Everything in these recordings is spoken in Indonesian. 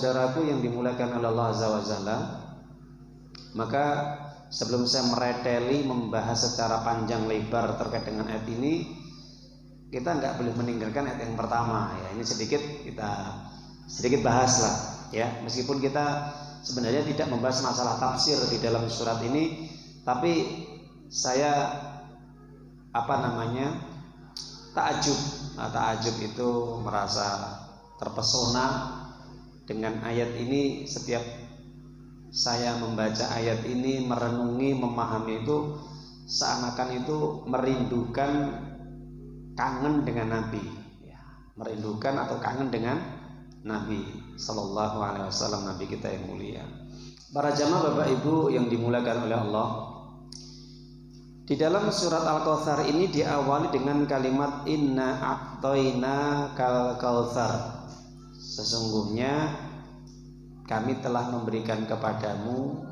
saudaraku yang dimuliakan oleh Allah Azza wa Jalla, maka sebelum saya mereteli membahas secara panjang lebar terkait dengan ayat ini, kita nggak boleh meninggalkan ayat yang pertama ya. Ini kita sedikit bahas lah ya, meskipun kita sebenarnya tidak membahas masalah tafsir di dalam surat ini, tapi saya takjub itu merasa terpesona dengan ayat ini. Setiap saya membaca ayat ini, merenungi, memahami itu, seakan-akan itu merindukan, kangen dengan Nabi ya, merindukan atau kangen dengan Nabi Sallallahu Alaihi Wasallam, Nabi kita yang mulia. Para jamaah Bapak Ibu yang dimuliakan oleh Allah, di dalam surat Al-Kautsar ini diawali dengan kalimat inna a'toina kal kautsar. Sesungguhnya kami telah memberikan kepadamu.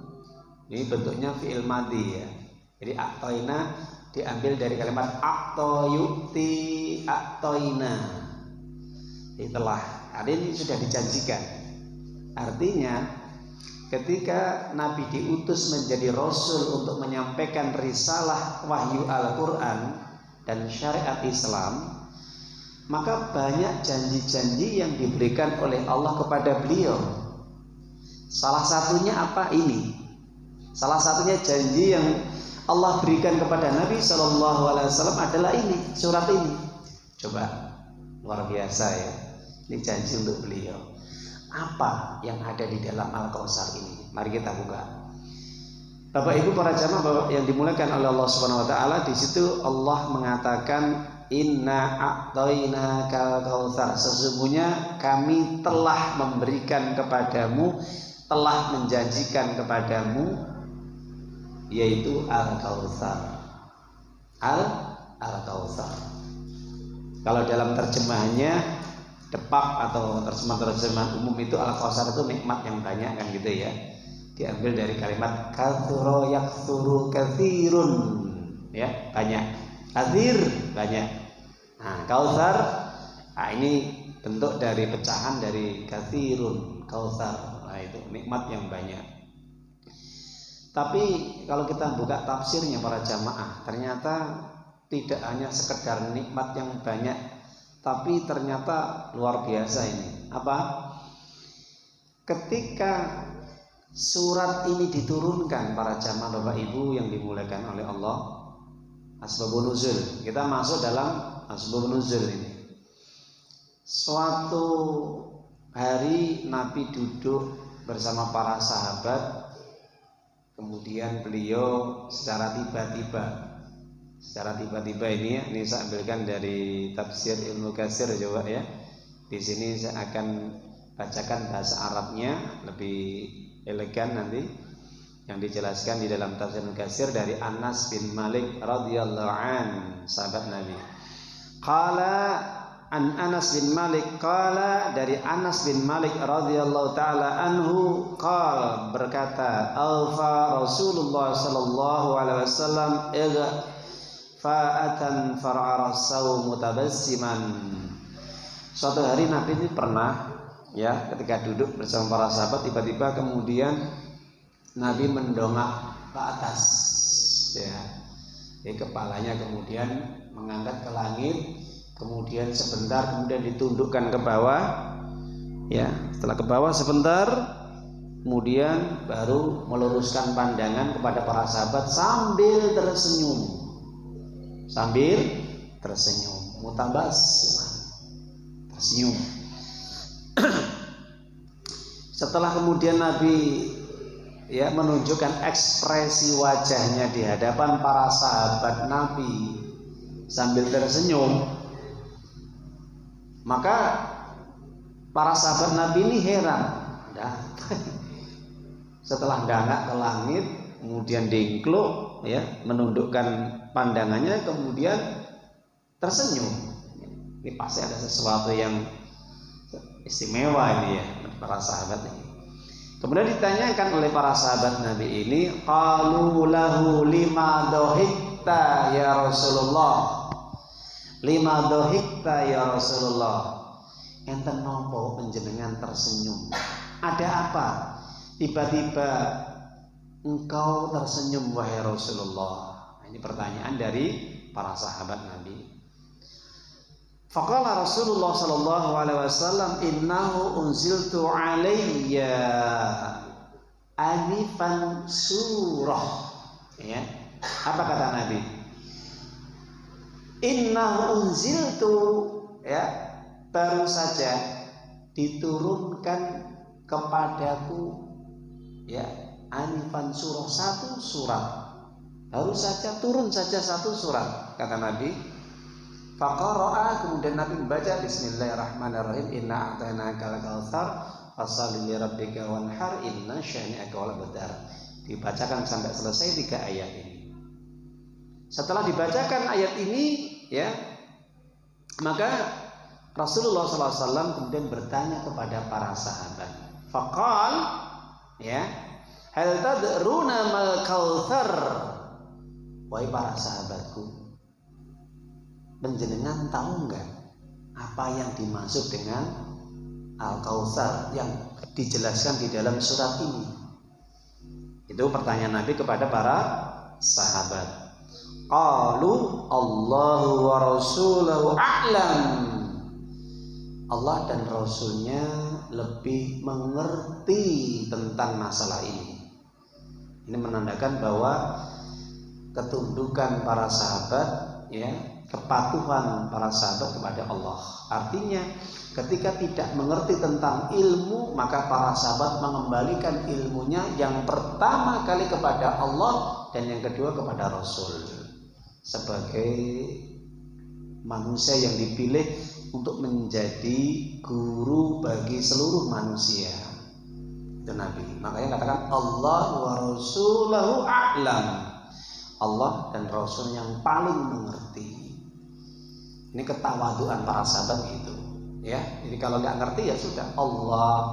Ini bentuknya fi'il madhi ya. Jadi a'toina diambil dari kalimat a'toyuti a'toina. Ini telah. Ini sudah dijanjikan. Artinya ketika Nabi diutus menjadi Rasul untuk menyampaikan risalah wahyu Al-Quran dan syariat Islam, maka banyak janji-janji yang diberikan oleh Allah kepada beliau. Salah satunya apa ini? Salah satunya janji yang Allah berikan kepada Nabi SAW adalah ini, surat ini. Coba, luar biasa ya. Ini janji untuk beliau. Apa yang ada di dalam Al-Kautsar ini? Mari kita buka. Bapak Ibu para jamaah yang dimuliakan oleh Allah Subhanahu wa taala, di situ Allah mengatakan inna a'toina kal kautsar. Sesungguhnya kami telah memberikan kepadamu, telah menjanjikan kepadamu, yaitu Al-Kautsar. Al-Kautsar. Kalau dalam terjemahannya depak atau terjemahan umum itu Al-Kautsar itu nikmat yang banyak kan gitu ya. Diambil dari kalimat katsura yaktsuru katsirun ya, banyak. Katsir banyak. Nah, Kautsar ini bentuk dari pecahan dari katsirun, Kautsar. Nah, itu nikmat yang banyak. Tapi kalau kita buka tafsirnya para jamaah, ternyata tidak hanya sekedar nikmat yang banyak, tapi ternyata luar biasa ini. Apa? Ketika surat ini diturunkan para jamaah Bapak Ibu yang dimuliakan oleh Allah, asbabun nuzul. Kita masuk dalam asbabun nuzul ini. Suatu hari Nabi duduk bersama para sahabat, kemudian beliau secara tiba-tiba ini saya ambilkan dari tafsir Ibnu Katsir coba ya. Di sini saya akan bacakan bahasa Arabnya lebih elegan nanti, yang dijelaskan di dalam tafsir Ibnu Katsir dari Anas bin Malik radhiyallahu an, sahabat Nabi. Qala an Anas bin Malik, qala dari Anas bin Malik radhiyallahu taala anhu, qala berkata, alfa Rasulullah sallallahu alaihi wasallam fa'atan far'arasau mutabassiman. Suatu hari Nabi ini pernah ya, ketika duduk bersama para sahabat, tiba-tiba kemudian Nabi mendongak ke atas ya. Jadi kepalanya kemudian mengangkat ke langit, kemudian sebentar kemudian ditundukkan ke bawah ya. Setelah ke bawah sebentar, kemudian baru meluruskan pandangan kepada para sahabat sambil tersenyum. Mutabassim, tersenyum. Setelah kemudian Nabi ya menunjukkan ekspresi wajahnya di hadapan para sahabat Nabi sambil tersenyum, maka para sahabat Nabi ini heran. Setelah dangak ke langit, kemudian dingkluk ya, menundukkan pandangannya, kemudian tersenyum. Ini pasti ada sesuatu yang istimewa ini ya para sahabat ini. Kemudian ditanyakan oleh para sahabat Nabi ini, qalu lahu lima dhahikta ya Rasulullah. Lima dhahikta ya Rasulullah. Enten nopo panjenengan tersenyum? ada apa? Tiba-tiba engkau tersenyum wahai Rasulullah. Ini pertanyaan dari para sahabat Nabi. Faqala Rasulullah sallallahu alaihi wasallam, innahu unziltu alayya anifan surah. Ya. Apa kata Nabi? Innahu unziltu, ya, baru saja diturunkan kepadaku, ya, anifan surah, satu surat. Baru saja turun saja satu surat, kata Nabi. Faqara'a, kemudian Nabi membaca Bismillahirrahmanirrahim, inna a'tainakal kautsar fasholli lirabbika wanhar inna syani'aka wal abtar. Dibacakan sampai selesai 3 ayat ini. Setelah dibacakan ayat ini, ya, maka Rasulullah SAW kemudian bertanya kepada para sahabat. Faqal, ya, hal tadruna mal kautsar? Wahai para sahabatku, penjenengan tahu enggak apa yang dimaksud dengan Al-Kautsar yang dijelaskan di dalam surat ini? Itu pertanyaan Nabi kepada para sahabat. Qalu Allahu wa rasuluhu a'lam. Allah dan Rasulnya lebih mengerti tentang masalah ini. Ini menandakan bahwa ketundukan para sahabat, ya, kepatuhan para sahabat kepada Allah. Artinya ketika tidak mengerti tentang ilmu, maka para sahabat mengembalikan ilmunya yang pertama kali kepada Allah dan yang kedua kepada Rasul, sebagai manusia yang dipilih untuk menjadi guru bagi seluruh manusia. Itu Nabi. Makanya katakan Allah wa rasuluhu a'lam. Allah dan Rasul yang paling mengerti. Ini ketawaduan para sahabat itu, ya. Jadi kalau nggak ngerti ya sudah, Allah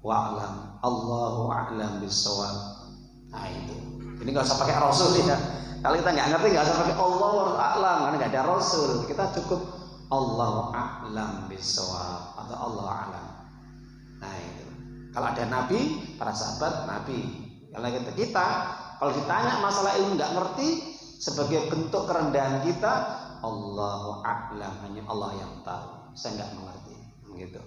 wa'lam, Allahu a'lam bis-shawab. Nah itu. Ini nggak usah pakai Rasul ya. Kalau kita nggak ngerti nggak usah pakai Allah wa'lam, karena nggak ada Rasul. Kita cukup Allahu a'lam bis-shawab atau Allah a'lam. Nah itu. Kalau ada Nabi, para sahabat Nabi. Kalau kita kalau ditanya masalah ilmu nggak ngerti, sebagai bentuk kerendahan kita, Allahu a'lam, hanya Allah yang tahu, saya nggak mengerti, gitu.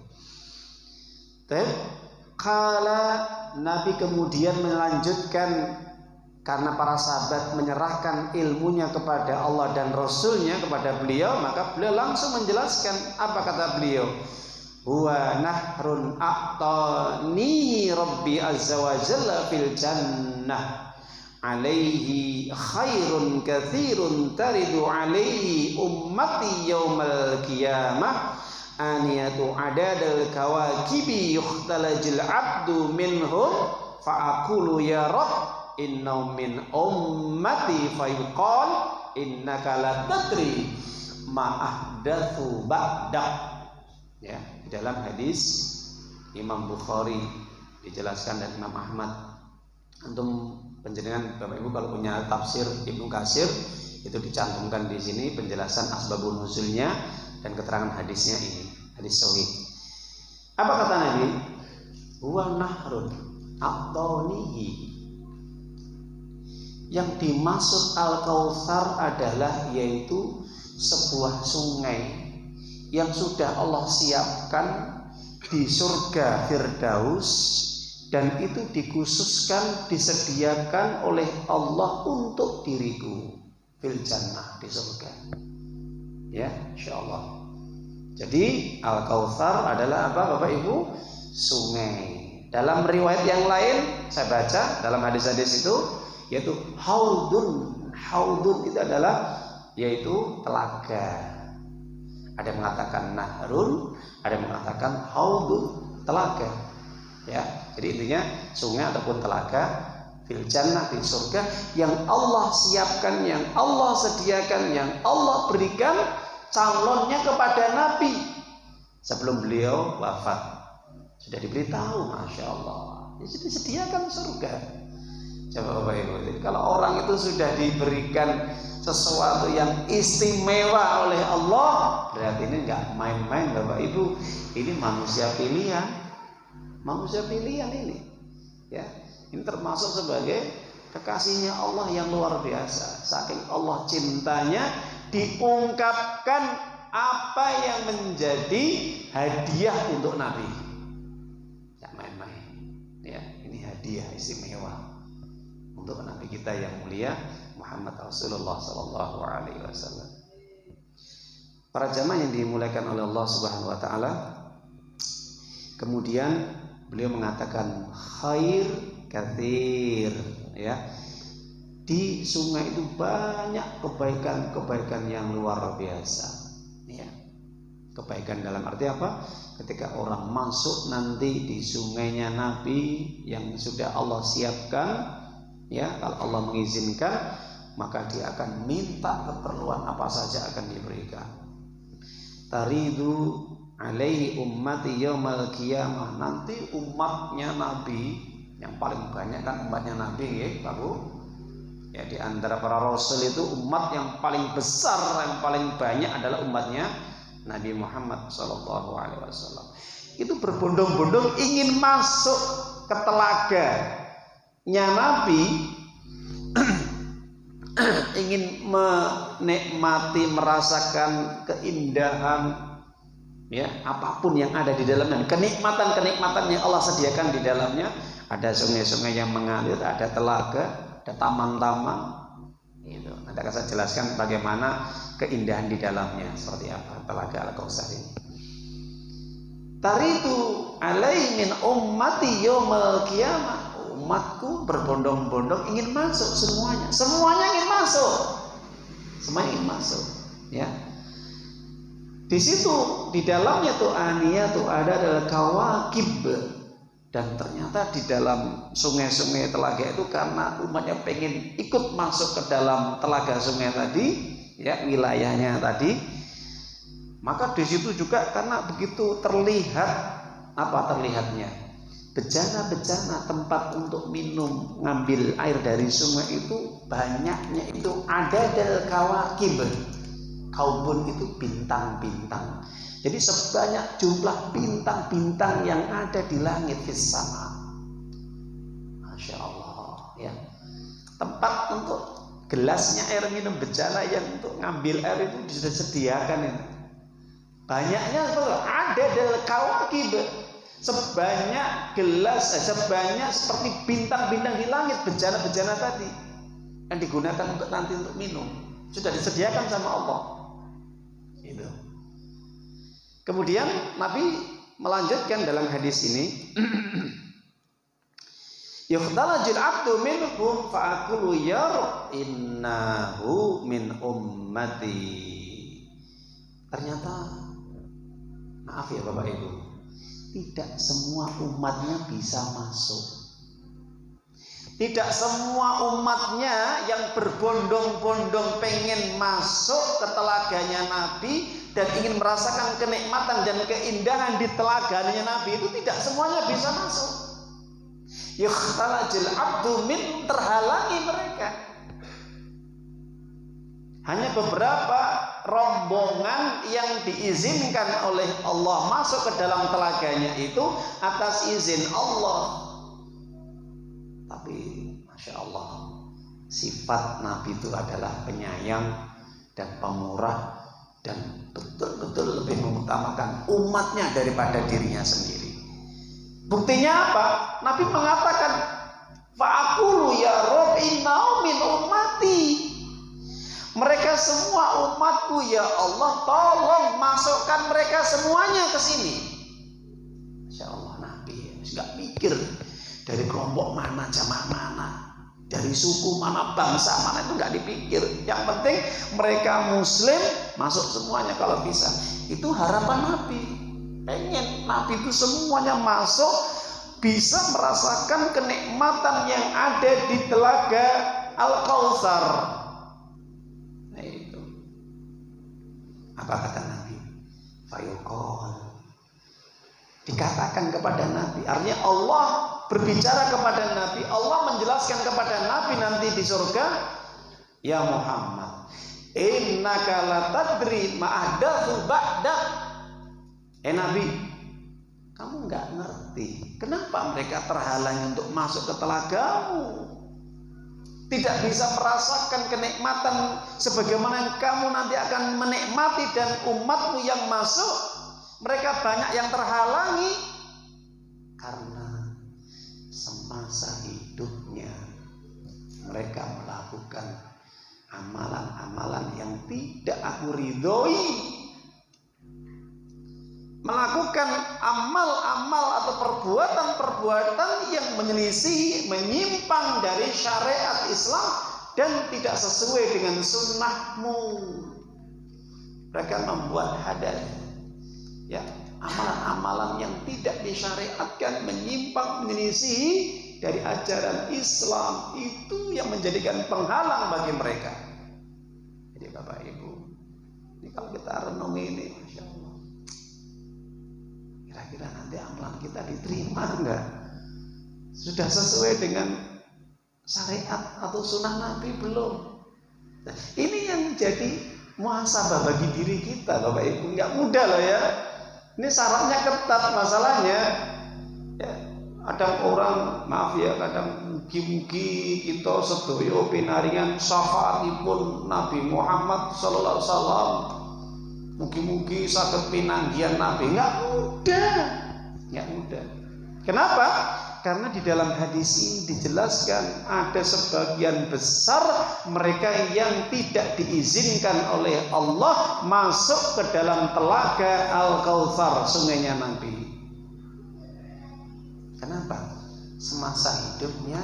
Kala Nabi kemudian melanjutkan, karena para sahabat menyerahkan ilmunya kepada Allah dan Rasulnya, kepada beliau, maka beliau langsung menjelaskan. Apa kata beliau? Huwa nahrun a'tanihi Rabbi azza wa jalla fil jannah alaihi khairun katsirun taridu alaihi ummati yaumal qiyamah aniyatu adadal kawakibi yukhtalajil abdu minhum fa'aqulu ya Rabb innahu min ummati fayuqal innaka la tadri ma ahdatsu ba'dak. Ya, di dalam hadis Imam Bukhari dijelaskan dan Imam Ahmad. Antum penjenengan Bapak Ibu kalau punya tafsir Ibnu Katsir itu dicantumkan di sini penjelasan asbabun nuzulnya dan keterangan hadisnya ini, hadis sahih. Apa kata Nabi? Huwa nahrun a'tanihi. Yang dimaksud Al-Kautsar adalah yaitu sebuah sungai yang sudah Allah siapkan di surga Firdaus, dan itu dikhususkan, disediakan oleh Allah untuk diriku fil jannah, di surga. Ya, insyaallah. Jadi Al-Kautsar adalah apa Bapak Ibu? Sungai. Dalam riwayat yang lain saya baca dalam hadis-hadis itu yaitu haudun. Haudun itu adalah yaitu telaga. Ada yang mengatakan nahrun, ada yang mengatakan haudun, telaga. Ya, jadi intinya sungai ataupun telaga fil jannah, di surga, yang Allah siapkan, yang Allah sediakan, yang Allah berikan calonnya kepada Nabi sebelum beliau wafat. Sudah diberitahu, masya Allah, ya, sudah disediakan surga. Coba Bapak Ibu, jadi kalau orang itu sudah diberikan sesuatu yang istimewa oleh Allah, berarti ini nggak main-main Bapak Ibu, ini manusia pilihan. manusia pilihan ini. Ya, ini termasuk sebagai kekasihnya Allah yang luar biasa. Saking Allah cintanya diungkapkan apa yang menjadi hadiah untuk Nabi. Ya main-main. Ya, ini hadiah istimewa untuk Nabi kita yang mulia Muhammad Rasulullah sallallahu alaihi wasallam. Para jamaah yang dimuliakan oleh Allah Subhanahu wa taala, kemudian beliau mengatakan khair katsir, ya. Di sungai itu banyak kebaikan-kebaikan yang luar biasa, ya. Kebaikan dalam arti apa? Ketika orang masuk nanti di sungainya Nabi yang sudah Allah siapkan, ya, kalau Allah mengizinkan, maka dia akan minta keperluan apa saja akan diberikan. Taridu alaihi ummati yaumal qiyamah, nanti umatnya Nabi yang paling banyak kan umatnya Nabi, ya Pak Bu. Ya, di antara para rasul itu umat yang paling besar, yang paling banyak adalah umatnya Nabi Muhammad sallallahu alaihi wasallam. Itu berbondong-bondong ingin masuk ke telaganya Nabi, ingin menikmati, merasakan keindahan, ya, apapun yang ada di dalamnya, kenikmatan-kenikmatan yang Allah sediakan di dalamnya. Ada sungai-sungai yang mengalir, ada telaga, ada taman-taman. Itu nanti akan saya jelaskan bagaimana keindahan di dalamnya, seperti apa telaga Al-Kautsar ini. Taritu alaihi min ummati yaumal qiyamah, umatku berbondong-bondong ingin masuk semuanya ingin masuk, semuanya ingin masuk, ya. Di situ di dalamnya tuh aniyah tuh adalah kawakib, dan ternyata di dalam sungai-sungai telaga itu karena umatnya pengen ikut masuk ke dalam telaga sungai tadi, ya, wilayahnya tadi, maka di situ juga karena begitu terlihat terlihatnya bejana-bejana tempat untuk minum, ngambil air dari sungai itu banyaknya, itu ada del kawakib. Kaubun itu bintang-bintang. Jadi sebanyak jumlah bintang-bintang yang ada di langit fis sama. Masya Allah, ya. Tempat untuk gelasnya air minum bejana yang untuk ngambil air itu sudah disediakan ini. Banyaknya ada del kawakib. Sebanyak gelas, sebanyak seperti bintang-bintang di langit, bejana-bejana tadi yang digunakan untuk nanti untuk minum sudah disediakan sama Allah. Itu. Kemudian Nabi melanjutkan dalam hadis ini, yukhtalajul abdu minhum fa'akulu yar innahu min ummati. Ternyata, maaf ya Bapak Ibu, tidak semua umatnya bisa masuk. Tidak semua umatnya yang berbondong-bondong pengen masuk ke telaganya Nabi dan ingin merasakan kenikmatan dan keindahan di telaganya Nabi itu tidak semuanya bisa masuk. Yukhtalajul abdu min, terhalangi mereka. Hanya beberapa rombongan yang diizinkan oleh Allah masuk ke dalam telaganya itu atas izin Allah. Tapi Masya Allah, sifat Nabi itu adalah penyayang dan pemurah, dan betul-betul lebih mengutamakan umatnya daripada dirinya sendiri. Buktinya apa? Nabi mengatakan, fa'akulu ya Rob innau min ummati. Mereka semua umatku, ya Allah, tolong masukkan mereka semuanya ke sini. Masya Allah, Nabi nggak mikir dari kelompok mana, jamaah mana, dari suku mana, bangsa mana, itu nggak dipikir. Yang penting mereka Muslim masuk semuanya kalau bisa. Itu harapan Nabi. Pengen Nabi itu semuanya masuk, bisa merasakan kenikmatan yang ada di telaga Al-Kautsar. Nah itu. Apa kata Nabi? Fayuqal. Dikatakan kepada Nabi, artinya Allah berbicara kepada Nabi, Allah menjelaskan kepada Nabi nanti di surga, ya Muhammad, innaka la tadri ma ahdatsu ba'dak. Nabi, Kamu nggak ngerti kenapa mereka terhalangi untuk masuk ke telagamu, tidak bisa merasakan kenikmatan sebagaimana yang kamu nanti akan menikmati dan umatmu yang masuk. Mereka banyak yang terhalangi karena semasa hidupnya mereka melakukan amalan-amalan yang tidak aku ridhoi, melakukan amal-amal atau perbuatan-perbuatan yang menyelisih, menyimpang dari syariat Islam dan tidak sesuai dengan sunnahmu. Mereka membuat hadas, ya, amalan-amalan yang tidak disyariatkan, menyimpang, menyelisih dari ajaran Islam, itu yang menjadikan penghalang bagi mereka. Jadi Bapak Ibu, ini kalau kita renungi ini, Masya Allah, kira-kira nanti amalan kita diterima enggak? Sudah sesuai dengan syariat atau sunnah Nabi belum? Nah, ini yang jadi muhasabah bagi diri kita, Bapak Ibu. Enggak mudah loh ya. Ini syaratnya ketat masalahnya. Ya, kadang orang, maaf ya, kadang mugi-mugi kita sedaya pinaringan syafaatipun Nabi Muhammad sallallahu alaihi wasallam. Mugi-mugi saged pinanggihan Nabi. Enggak mudah. Kenapa? Karena di dalam hadis ini dijelaskan ada sebagian besar mereka yang tidak diizinkan oleh Allah masuk ke dalam telaga Al-Kautsar, sungainya Nabi. Kenapa? Semasa hidupnya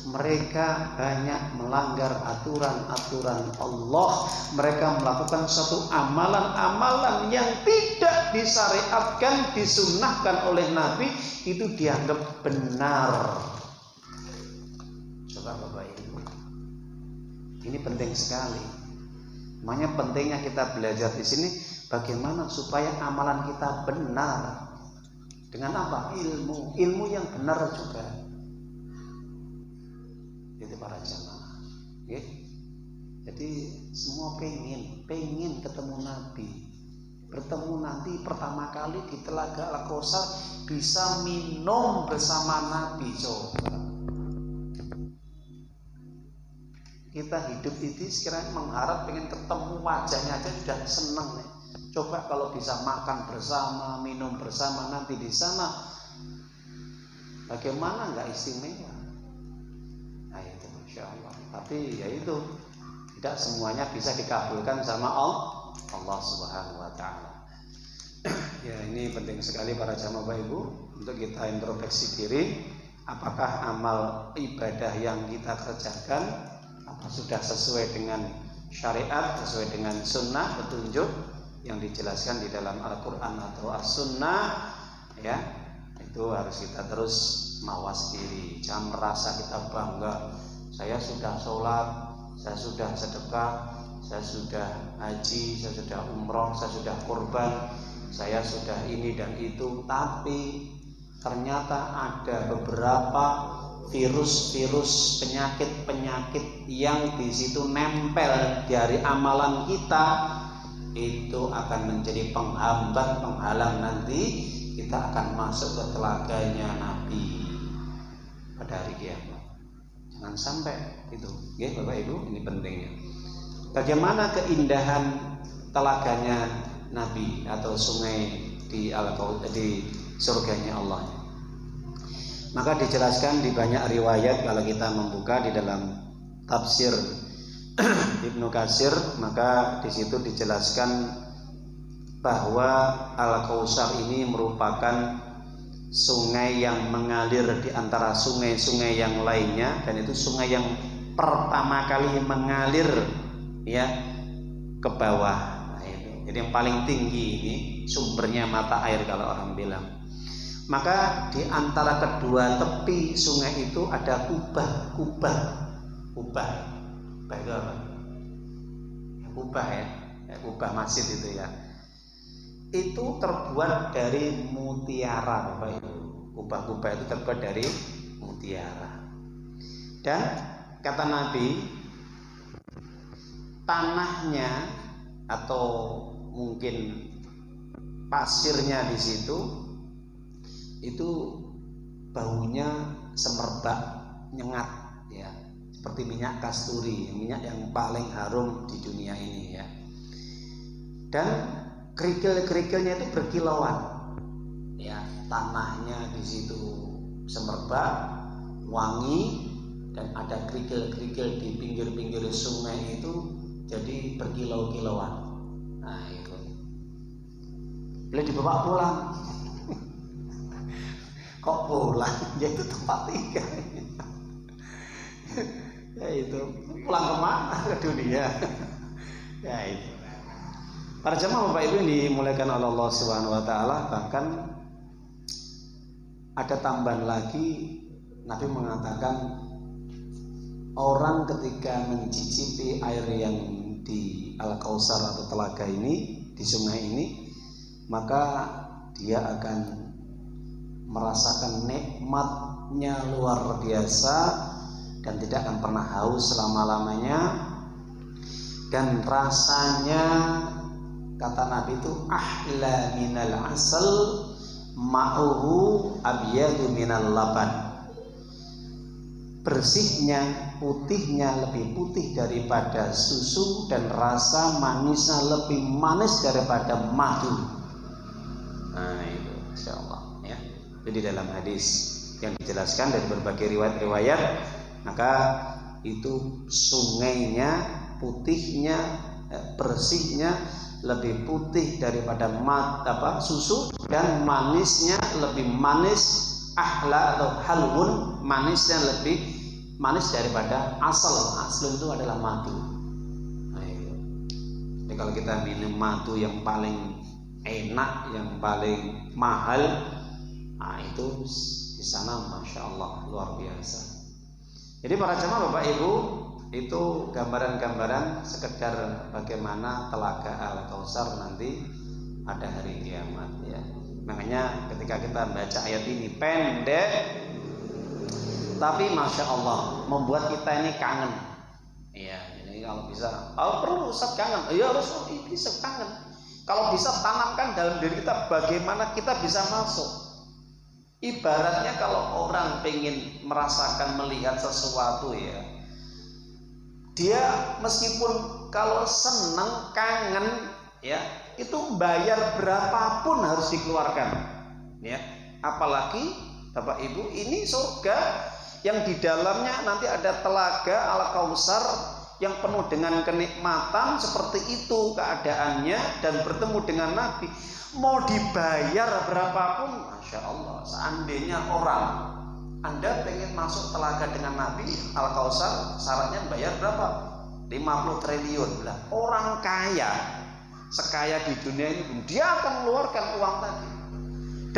mereka banyak melanggar aturan-aturan Allah. Mereka melakukan suatu amalan-amalan yang tidak disyariatkan, disunnahkan oleh Nabi, itu dianggap benar. Coba Bapak Ibu, ini penting sekali. Makanya pentingnya kita belajar di sini bagaimana supaya amalan kita benar. Dengan apa? Ilmu yang benar juga. Itu para jamaah. Okay? Jadi semua pengen ketemu Nabi. Bertemu nanti pertama kali di Telaga Al-Kautsar, bisa minum bersama Nabi. Coba kita hidup itu sekarang mengharap pengen ketemu wajahnya aja sudah seneng nih. Coba kalau bisa makan bersama, minum bersama nanti di sana, bagaimana nggak istimewa? Nah itu Masya Allah. Tapi ya itu, tidak semuanya bisa dikabulkan sama Allah Subhanahu Wa Taala. Ya, ini penting sekali para jamaah Bapak Ibu untuk kita introspeksi diri. Apakah amal ibadah yang kita kerjakan apa sudah sesuai dengan syariat, sesuai dengan sunnah, petunjuk yang dijelaskan di dalam Al-Quran atau As-Sunnah, ya, itu harus kita terus mawas diri. Jangan merasa kita bangga, saya sudah sholat, saya sudah sedekah, saya sudah haji, saya sudah umroh, saya sudah kurban, saya sudah ini dan itu. Tapi ternyata ada beberapa virus-virus, penyakit-penyakit yang di situ nempel dari amalan kita, itu akan menjadi penghambat, penghalang nanti kita akan masuk ke telaganya Nabi pada hari kiamat. Jangan sampai itu, ya Bapak Ibu, ini pentingnya. Bagaimana keindahan telaganya Nabi atau sungai di surganya Allah? Maka dijelaskan di banyak riwayat, kalau kita membuka di dalam tafsir Ibnu Katsir, maka di situ dijelaskan bahwa Al-Kautsar ini merupakan sungai yang mengalir di antara sungai-sungai yang lainnya, dan itu sungai yang pertama kali mengalir ya ke bawah. Nah, itu. Jadi yang paling tinggi ini sumbernya mata air kalau orang bilang. Maka di antara kedua tepi sungai itu ada kubah itu apa? Kubah ya, kubah masjid itu ya. Itu terbuat dari mutiara, Bapak Ibu. Kubah-kubah itu terbuat dari mutiara. Dan kata Nabi, tanahnya atau mungkin pasirnya di situ itu baunya semerbak, nyengat ya, seperti minyak kasturi, minyak yang paling harum di dunia ini ya. Dan kerikil-kerikilnya itu berkilauan ya, tanahnya di situ semerbak, wangi, dan ada kerikil-kerikil di pinggir-pinggir sungai itu jadi berkilau-kilauan. Nah itu boleh dibawa pulang. Kok pulang? Ya itu tempat tinggal. Ya itu pulang kemana? Ke dunia. Ya itu. Para jemaah Bapak Ibu yang dimuliakan oleh Allah Subhanahu wa taala, bahkan ada tambahan lagi, Nabi mengatakan orang ketika mencicipi air yang di Al-Kautsar atau telaga ini, di sungai ini, maka dia akan merasakan nikmatnya luar biasa dan tidak akan pernah haus selama-lamanya. Dan rasanya, kata Nabi itu, ahla minal asal ma'uhu abyadu minal laban. Bersihnya, putihnya lebih putih daripada susu, dan rasa manisnya lebih manis daripada madu. Nah itu insyaallah ya. Jadi dalam hadis yang dijelaskan dari berbagai riwayat-riwayat, maka itu sungainya, putihnya, bersihnya lebih putih daripada susu, dan manisnya lebih manis, ahla atau halwun, manisnya lebih manis daripada asal. Asal itu adalah madu. Nah, itu. Jadi kalau kita minum madu yang paling enak, yang paling mahal, nah itu di sana masya Allah luar biasa. Jadi para jemaah Bapak Ibu, itu gambaran-gambaran sekedar bagaimana telaga Al-Kautsar nanti pada hari kiamat ya. Makanya ketika kita baca ayat ini pendek, tapi masya Allah membuat kita ini kangen. Iya, jadi kalau bisa, perlu Ustaz kangen, ya harus bisa kangen. Kalau bisa tanamkan dalam diri kita bagaimana kita bisa masuk. Ibaratnya kalau orang pengen merasakan melihat sesuatu ya, dia meskipun kalau senang kangen ya, itu bayar berapapun harus dikeluarkan ya. Apalagi Bapak Ibu, ini surga yang di dalamnya nanti ada telaga Al-Kautsar yang penuh dengan kenikmatan, seperti itu keadaannya, dan bertemu dengan Nabi. Mau dibayar berapapun, masya Allah. Seandainya orang, Anda pengen masuk telaga dengan Nabi Al-Kautsar, syaratnya bayar berapa? 50 triliun lah. Orang kaya, sekaya di dunia ini, dia akan mengeluarkan uang tadi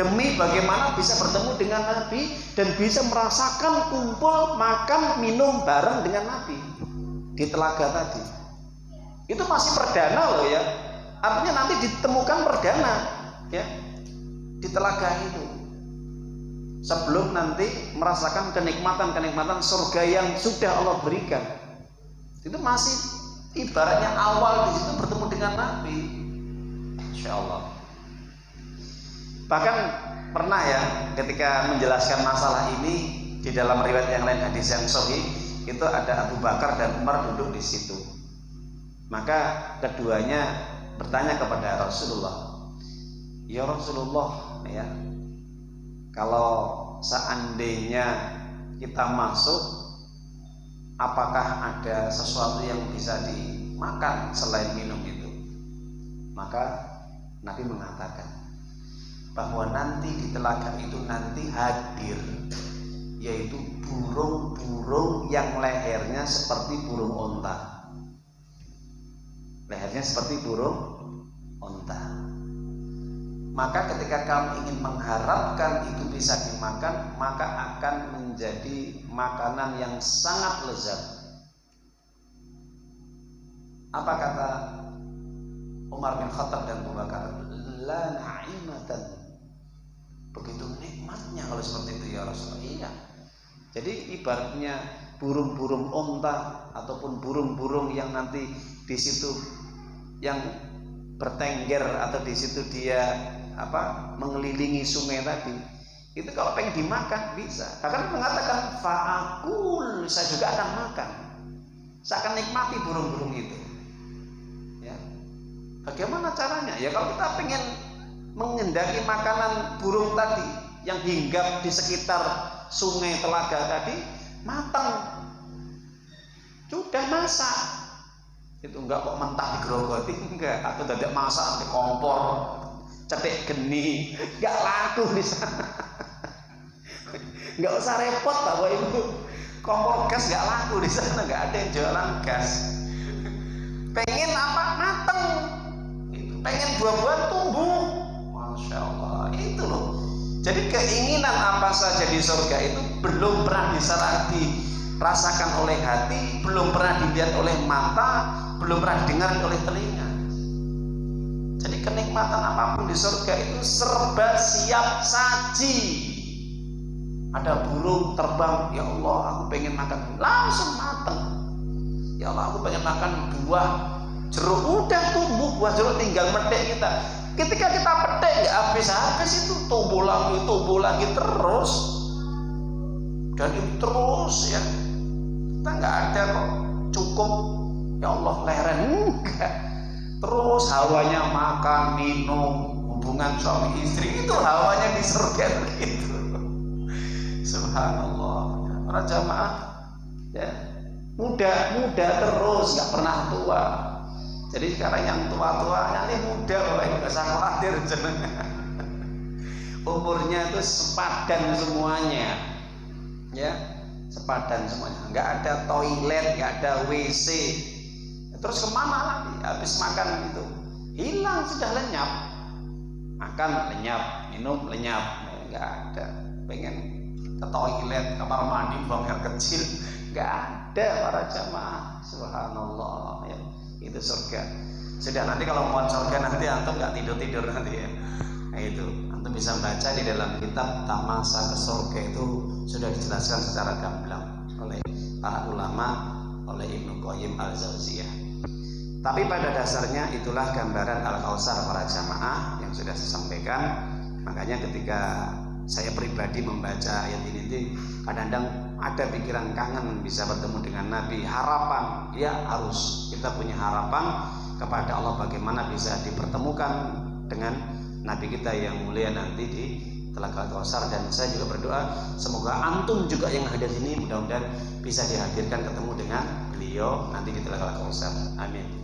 demi bagaimana bisa bertemu dengan Nabi dan bisa merasakan kumpul makan minum bareng dengan Nabi di telaga tadi. Itu masih perdana loh ya. Artinya nanti ditemukan perdana ya di telaga itu, sebelum nanti merasakan kenikmatan-kenikmatan surga yang sudah Allah berikan. Itu masih ibaratnya awal di situ bertemu dengan Nabi. Insyaallah. Bahkan pernah ya ketika menjelaskan masalah ini di dalam riwayat yang lain, hadis yang sahih, itu ada Abu Bakar dan Umar duduk di situ. Maka keduanya bertanya kepada Rasulullah, ya Rasulullah ya, kalau seandainya kita masuk, apakah ada sesuatu yang bisa dimakan selain minum itu? Maka Nabi mengatakan bahwa nanti di telaga itu nanti hadir, yaitu burung-burung yang lehernya seperti burung onta. Lehernya seperti burung onta. Maka ketika kamu ingin mengharapkan itu bisa dimakan, maka akan menjadi makanan yang sangat lezat. Apa kata Umar bin Khattab dan Abu Bakar? La na'imatan. Begitu nikmatnya kalau seperti itu ya Rasulullah. Iya. Jadi ibaratnya burung-burung onta ataupun burung-burung yang nanti di situ yang bertengger atau di situ dia mengelilingi sungai tadi, Itu kalau pengen dimakan bisa. Bahkan mengatakan fa'akul, saya juga akan makan. Saya akan nikmati burung-burung itu. Ya. Bagaimana caranya? Ya kalau kita pengen mengendaki makanan burung tadi yang hinggap di sekitar sungai telaga tadi, matang. Sudah masak. Itu enggak kok mentah digerogoti, enggak, atau dadak masak di kompor, cetek geni, enggak laku di sana. Enggak usah repot Bapak Ibu. Kompor gas enggak laku di sana, enggak ada yang jualan gas. Pengen apa? Mateng. Pengen buah-buahan tumbuh. Masya Allah, itu loh. Jadi keinginan apa saja di surga itu belum pernah dirasakan oleh hati, belum pernah dilihat oleh mata, belum pernah didengar oleh telinga. Jadi kenikmatan apapun di surga itu serba siap saji. Ada burung terbang, ya Allah aku pengen makan, langsung mateng. Ya Allah aku pengen makan buah jeruk, udah tumbuh buah jeruk, tinggal metik kita. Ketika kita petik nggak habis-habis itu tumbuh lagi terus, dan itu terus ya. Kita nggak ada kok cukup, ya Allah leren, enggak. Terus hawanya makan, minum, hubungan suami istri, itu hawanya di surga begitu. Subhanallah. Para jamaah ya, muda terus, nggak pernah tua. Jadi sekarang yang tua-tua nanti muda, nggak usah khawatir jenengan. Umurnya itu sepadan semuanya, ya sepadan semuanya. Nggak ada toilet, nggak ada WC. Terus kemana lagi? Habis makan itu hilang, sudah lenyap. Makan lenyap, minum lenyap, nggak ada. Pengen ke toilet, kamar mandi, buang air kecil, nggak ada para jamaah. Subhanallah ya. Itu surga. Sudah, nanti kalau mau surga nanti antum nggak tidur nanti ya. Nah, itu antum bisa baca di dalam kitab Tamasa ke Surga, itu sudah dijelaskan secara gamblang oleh para ulama, oleh Ibnu Qayyim al-Jauziyah. Tapi pada dasarnya itulah gambaran Al-Kautsar para jamaah yang sudah saya sampaikan. Makanya ketika saya pribadi membaca ayat ini, kadang-kadang ada pikiran kangen bisa bertemu dengan Nabi, harapan, ya harus kita punya harapan kepada Allah bagaimana bisa dipertemukan dengan Nabi kita yang mulia nanti di Telaga Kautsar. Dan saya juga berdoa semoga antum juga yang hadir sini mudah-mudahan bisa dihadirkan ketemu dengan beliau nanti di Telaga Kautsar. Amin.